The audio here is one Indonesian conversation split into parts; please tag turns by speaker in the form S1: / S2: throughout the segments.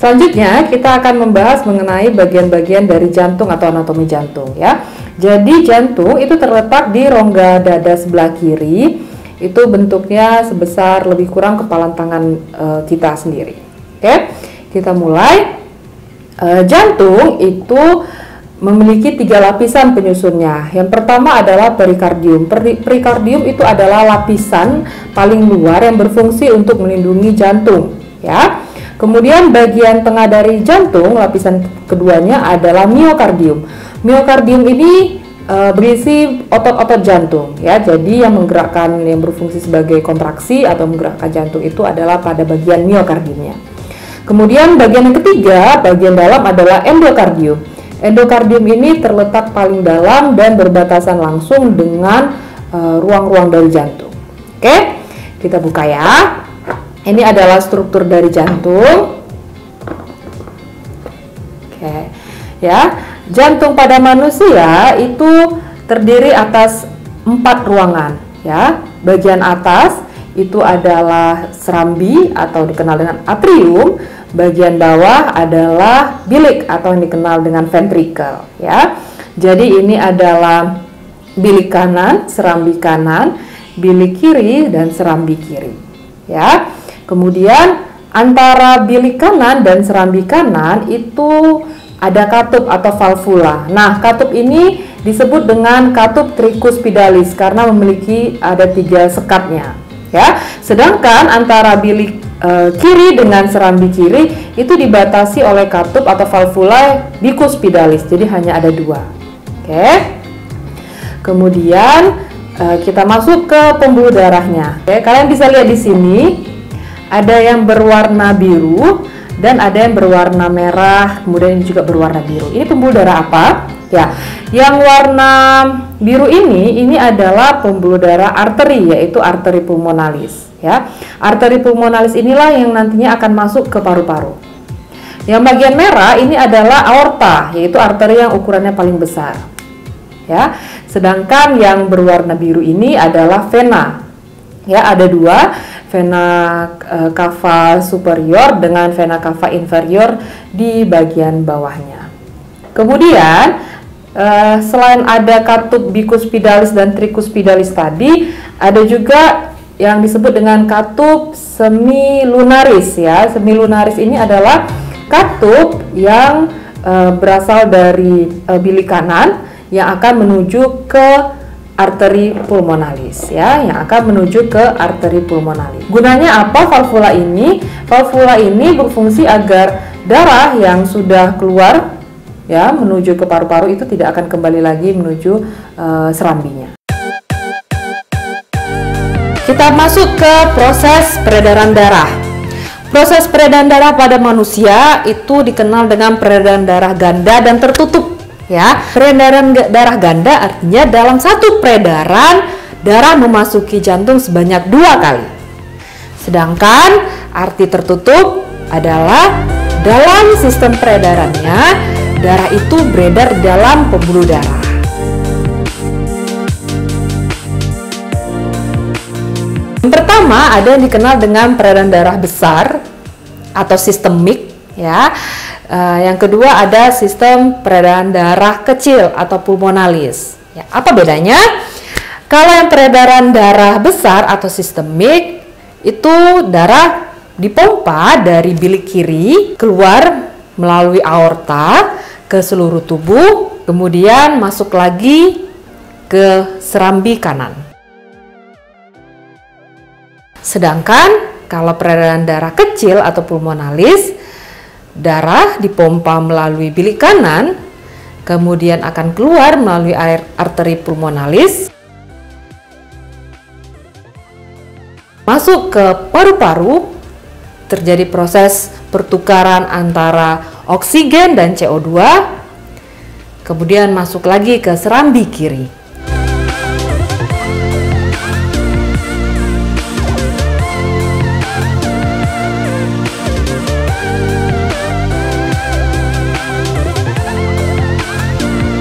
S1: Selanjutnya kita akan membahas mengenai bagian-bagian dari jantung atau anatomi jantung ya. Jadi jantung itu terletak di rongga dada sebelah kiri, itu bentuknya sebesar lebih kurang kepalan tangan kita sendiri. Oke, kita mulai. Jantung itu memiliki 3 lapisan penyusunnya. Yang pertama adalah perikardium. Perikardium itu adalah lapisan paling luar yang berfungsi untuk melindungi jantung ya. Kemudian bagian tengah dari jantung, lapisan keduanya adalah miokardium. Miokardium ini berisi otot-otot jantung ya. Jadi yang menggerakkan, yang berfungsi sebagai kontraksi atau menggerakkan jantung itu adalah pada bagian miokardiumnya. Kemudian bagian yang ketiga, bagian dalam adalah endokardium. Endokardium ini terletak paling dalam dan berbatasan langsung dengan ruang-ruang dari jantung. Oke, kita buka ya. Ini adalah struktur dari jantung. Oke, ya. Jantung pada manusia itu terdiri atas 4 ruangan, ya. Bagian atas itu adalah serambi atau dikenal dengan atrium. Bagian bawah adalah bilik atau yang dikenal dengan ventricle, ya. Jadi ini adalah bilik kanan, serambi kanan, bilik kiri dan serambi kiri, ya. Kemudian antara bilik kanan dan serambi kanan itu ada katup atau valvula. Nah, katup ini disebut dengan katup tricuspidalis karena memiliki ada 3 sekatnya, ya. Sedangkan antara bilik kiri dengan serambi kiri itu dibatasi oleh katup atau valvula bicuspidalis. Jadi hanya ada 2. Oke. Kemudian kita masuk ke pembuluh darahnya. Oke, kalian bisa lihat di sini ada yang berwarna biru dan ada yang berwarna merah, kemudian ini juga berwarna biru. Ini pembuluh darah apa? Ya, yang warna biru ini adalah pembuluh darah arteri, yaitu arteri pulmonalis. Ya, arteri pulmonalis inilah yang nantinya akan masuk ke paru-paru. Yang bagian merah ini adalah aorta, yaitu arteri yang ukurannya paling besar. Ya, sedangkan yang berwarna biru ini adalah vena. Ya, ada 2, vena cava superior dengan vena cava inferior di bagian bawahnya. Kemudian selain ada katup bicuspidalis dan tricuspidalis tadi, ada juga yang disebut dengan katup semilunaris ya. Semilunaris ini adalah katup yang berasal dari bilik kanan yang akan menuju ke arteri pulmonalis ya, yang akan menuju ke arteri pulmonalis. Gunanya apa valvula ini? Valvula ini berfungsi agar darah yang sudah keluar ya menuju ke paru-paru itu tidak akan kembali lagi menuju serambinya. Kita masuk ke proses peredaran darah. Proses peredaran darah pada manusia itu dikenal dengan peredaran darah ganda dan tertutup. Ya, peredaran darah ganda artinya dalam satu peredaran darah memasuki jantung sebanyak 2 kali. Sedangkan arti tertutup adalah dalam sistem peredarannya darah itu beredar dalam pembuluh darah. Yang pertama ada yang dikenal dengan peredaran darah besar atau sistemik ya. Yang kedua ada sistem peredaran darah kecil atau pulmonalis. Ya, apa bedanya? Kalau yang peredaran darah besar atau sistemik itu darah dipompa dari bilik kiri keluar melalui aorta ke seluruh tubuh, kemudian masuk lagi ke serambi kanan. Sedangkan kalau peredaran darah kecil atau pulmonalis, darah dipompa melalui bilik kanan, kemudian akan keluar melalui arteri pulmonalis, masuk ke paru-paru, terjadi proses pertukaran antara oksigen dan CO2, kemudian masuk lagi ke serambi kiri.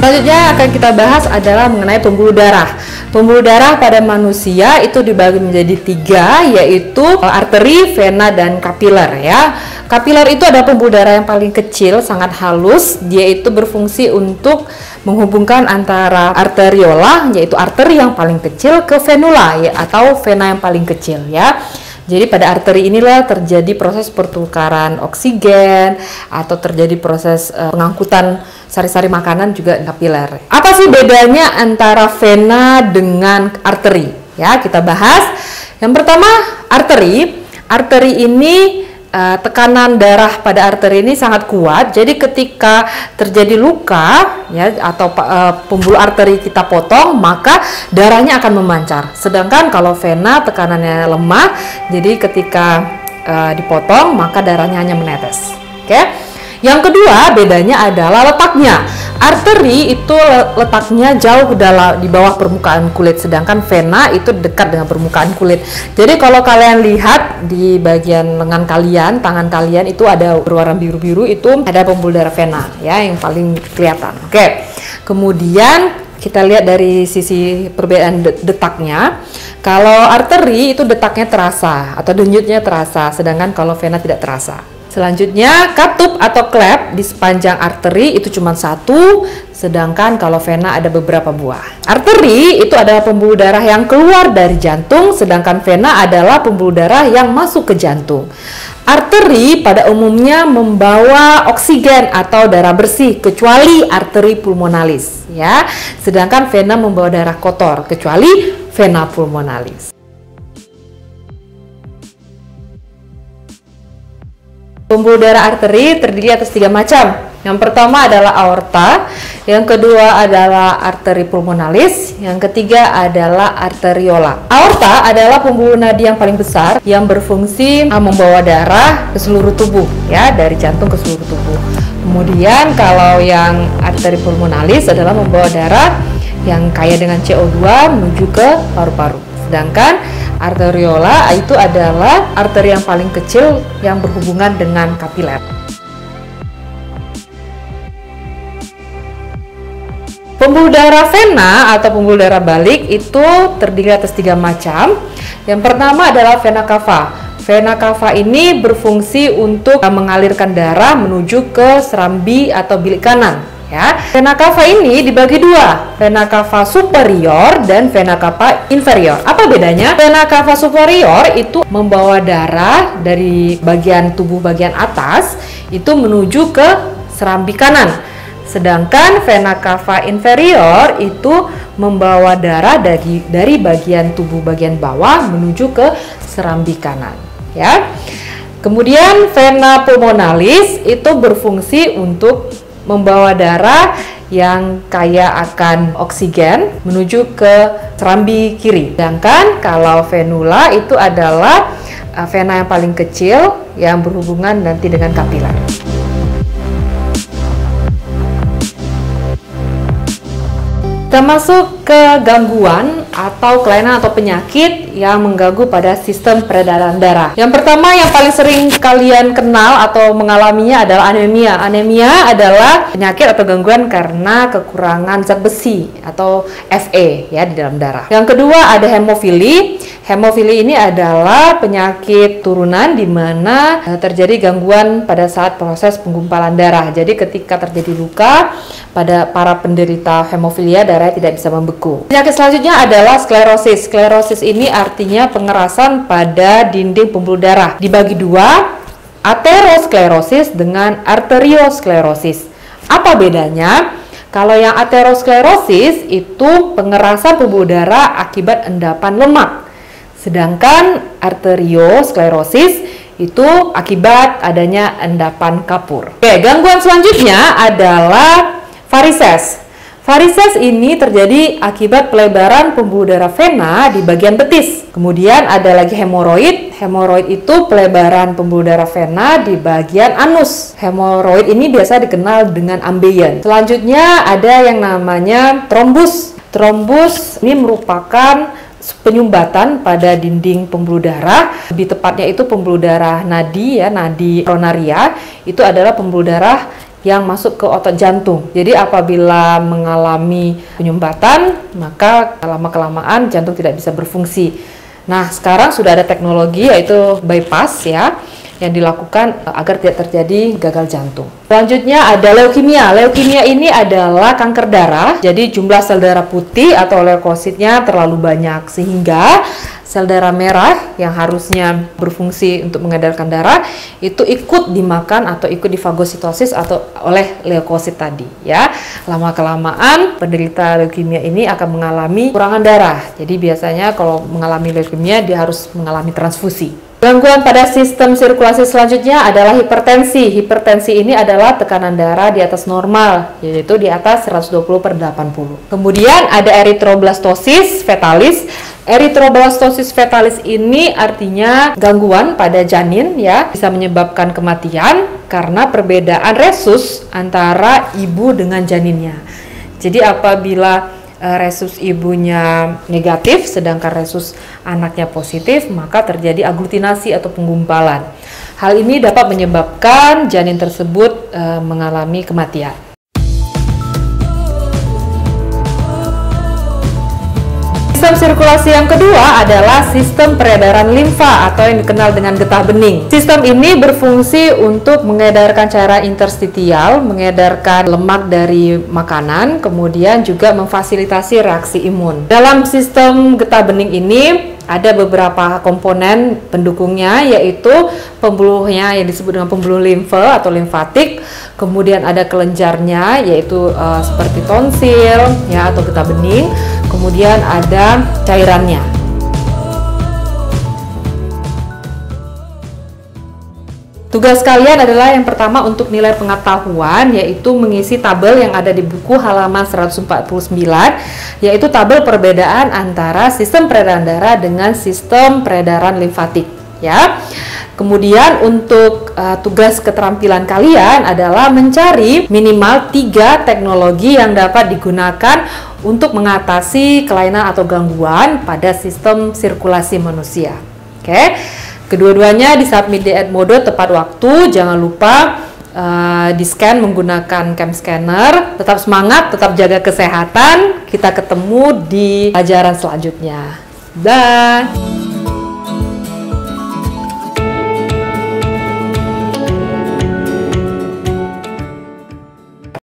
S1: Selanjutnya akan kita bahas adalah mengenai pembuluh darah. Pembuluh darah pada manusia itu dibagi menjadi 3, yaitu arteri, vena, dan kapiler ya. Kapiler itu adalah pembuluh darah yang paling kecil, sangat halus. Dia itu berfungsi untuk menghubungkan antara arteriola, yaitu arteri yang paling kecil, ke venula, ya, atau vena yang paling kecil, ya. Jadi pada arteri inilah terjadi proses pertukaran oksigen atau terjadi proses pengangkutan sari-sari makanan juga kapiler. Apa sih bedanya antara vena dengan arteri? Ya, kita bahas. Yang pertama, arteri. Arteri ini tekanan darah pada arteri ini sangat kuat. Jadi ketika terjadi luka, ya, atau pembuluh arteri kita potong, maka darahnya akan memancar. Sedangkan kalau vena tekanannya lemah, jadi ketika dipotong maka darahnya hanya menetes. Oke. Yang kedua, bedanya adalah letaknya. Arteri itu letaknya jauh di bawah permukaan kulit, sedangkan vena itu dekat dengan permukaan kulit. Jadi kalau kalian lihat di bagian lengan kalian, tangan kalian itu ada berwarna biru-biru, itu ada pembuluh darah vena, ya, yang paling kelihatan. Oke. Kemudian kita lihat dari sisi perbedaan detaknya. Kalau arteri itu detaknya terasa atau denyutnya terasa, sedangkan kalau vena tidak terasa. Selanjutnya, katup atau klep di sepanjang arteri itu cuma satu, sedangkan kalau vena ada beberapa buah. Arteri itu adalah pembuluh darah yang keluar dari jantung, sedangkan vena adalah pembuluh darah yang masuk ke jantung. Arteri pada umumnya membawa oksigen atau darah bersih, kecuali arteri pulmonalis, ya. Sedangkan vena membawa darah kotor, kecuali vena pulmonalis. Pembuluh darah arteri terdiri atas 3 macam. Yang pertama adalah aorta, yang kedua adalah arteri pulmonalis, yang ketiga adalah arteriola. Aorta adalah pembuluh nadi yang paling besar yang berfungsi membawa darah ke seluruh tubuh, ya, dari jantung ke seluruh tubuh. Kemudian kalau yang arteri pulmonalis adalah membawa darah yang kaya dengan CO2 menuju ke paru-paru. Sedangkan arteriola itu adalah arteri yang paling kecil yang berhubungan dengan kapiler. Pembuluh darah vena atau pembuluh darah balik itu terdiri atas 3 macam. Yang pertama adalah vena cava. Vena cava ini berfungsi untuk mengalirkan darah menuju ke serambi atau bilik kanan. Ya, vena cava ini dibagi 2, vena cava superior dan vena cava inferior. Apa bedanya? Vena cava superior itu membawa darah dari bagian tubuh bagian atas itu menuju ke serambi kanan. Sedangkan vena cava inferior itu membawa darah dari bagian tubuh bagian bawah menuju ke serambi kanan. Ya. Kemudian vena pulmonalis itu berfungsi untuk membawa darah yang kaya akan oksigen menuju ke serambi kiri. Sedangkan kalau venula itu adalah vena yang paling kecil yang berhubungan nanti dengan kapiler. Kita masuk ke gangguan atau kelainan atau penyakit yang mengganggu pada sistem peredaran darah. Yang pertama yang paling sering kalian kenal atau mengalaminya adalah anemia. Anemia adalah penyakit atau gangguan karena kekurangan zat besi atau Fe, ya, di dalam darah. Yang kedua ada hemofili. Hemofili ini adalah penyakit turunan di mana terjadi gangguan pada saat proses penggumpalan darah. Jadi ketika terjadi luka pada para penderita hemofilia, darah tidak bisa membeku. Penyakit selanjutnya adalah sklerosis. Sklerosis ini artinya pengerasan pada dinding pembuluh darah. Dibagi 2, aterosklerosis dengan arteriosklerosis. Apa bedanya? Kalau yang aterosklerosis itu pengerasan pembuluh darah akibat endapan lemak. Sedangkan arteriosklerosis itu akibat adanya endapan kapur. Oke, gangguan selanjutnya adalah varises. Varises ini terjadi akibat pelebaran pembuluh darah vena di bagian betis. Kemudian ada lagi hemoroid. Hemoroid itu pelebaran pembuluh darah vena di bagian anus. Hemoroid ini biasa dikenal dengan ambeien. Selanjutnya ada yang namanya trombus. Trombus ini merupakan penyumbatan pada dinding pembuluh darah. Lebih tepatnya itu pembuluh darah nadi, ya, nadi koronaria. Itu adalah pembuluh darah yang masuk ke otot jantung. Jadi apabila mengalami penyumbatan, maka lama-kelamaan jantung tidak bisa berfungsi. Nah, sekarang sudah ada teknologi yaitu bypass, ya, yang dilakukan agar tidak terjadi gagal jantung. Selanjutnya ada leukemia. Leukemia ini adalah kanker darah, jadi jumlah sel darah putih atau leukositnya terlalu banyak sehingga sel darah merah yang harusnya berfungsi untuk mengedarkan darah itu ikut dimakan atau ikut difagositosis atau oleh leukosit tadi ya. Lama-kelamaan penderita leukemia ini akan mengalami kekurangan darah. Jadi biasanya kalau mengalami leukemia dia harus mengalami transfusi. Gangguan pada sistem sirkulasi selanjutnya adalah hipertensi. Hipertensi ini adalah tekanan darah di atas normal, yaitu di atas 120/80. Kemudian ada eritroblastosis fetalis. Eritroblastosis fetalis ini artinya gangguan pada janin ya, bisa menyebabkan kematian karena perbedaan resus antara ibu dengan janinnya. Jadi apabila resus ibunya negatif sedangkan resus anaknya positif, maka terjadi aglutinasi atau penggumpalan. Hal ini dapat menyebabkan janin tersebut mengalami kematian. Sistem sirkulasi yang kedua adalah sistem peredaran limfa atau yang dikenal dengan getah bening. Sistem ini berfungsi untuk mengedarkan cairan interstitial, mengedarkan lemak dari makanan, kemudian juga memfasilitasi reaksi imun. Dalam sistem getah bening ini ada beberapa komponen pendukungnya, yaitu pembuluhnya yang disebut dengan pembuluh limfa atau limfatik, kemudian ada kelenjarnya yaitu seperti tonsil ya atau getah bening, kemudian ada cairannya. Tugas kalian adalah yang pertama untuk nilai pengetahuan, yaitu mengisi tabel yang ada di buku halaman 149, yaitu tabel perbedaan antara sistem peredaran darah dengan sistem peredaran limfatik ya. Kemudian untuk tugas keterampilan kalian adalah mencari minimal 3 teknologi yang dapat digunakan untuk mengatasi kelainan atau gangguan pada sistem sirkulasi manusia. Oke. Kedua-duanya disubmit di Edmodo tepat waktu. Jangan lupa di-scan menggunakan cam scanner. Tetap semangat, tetap jaga kesehatan. Kita ketemu di pelajaran selanjutnya. Dah.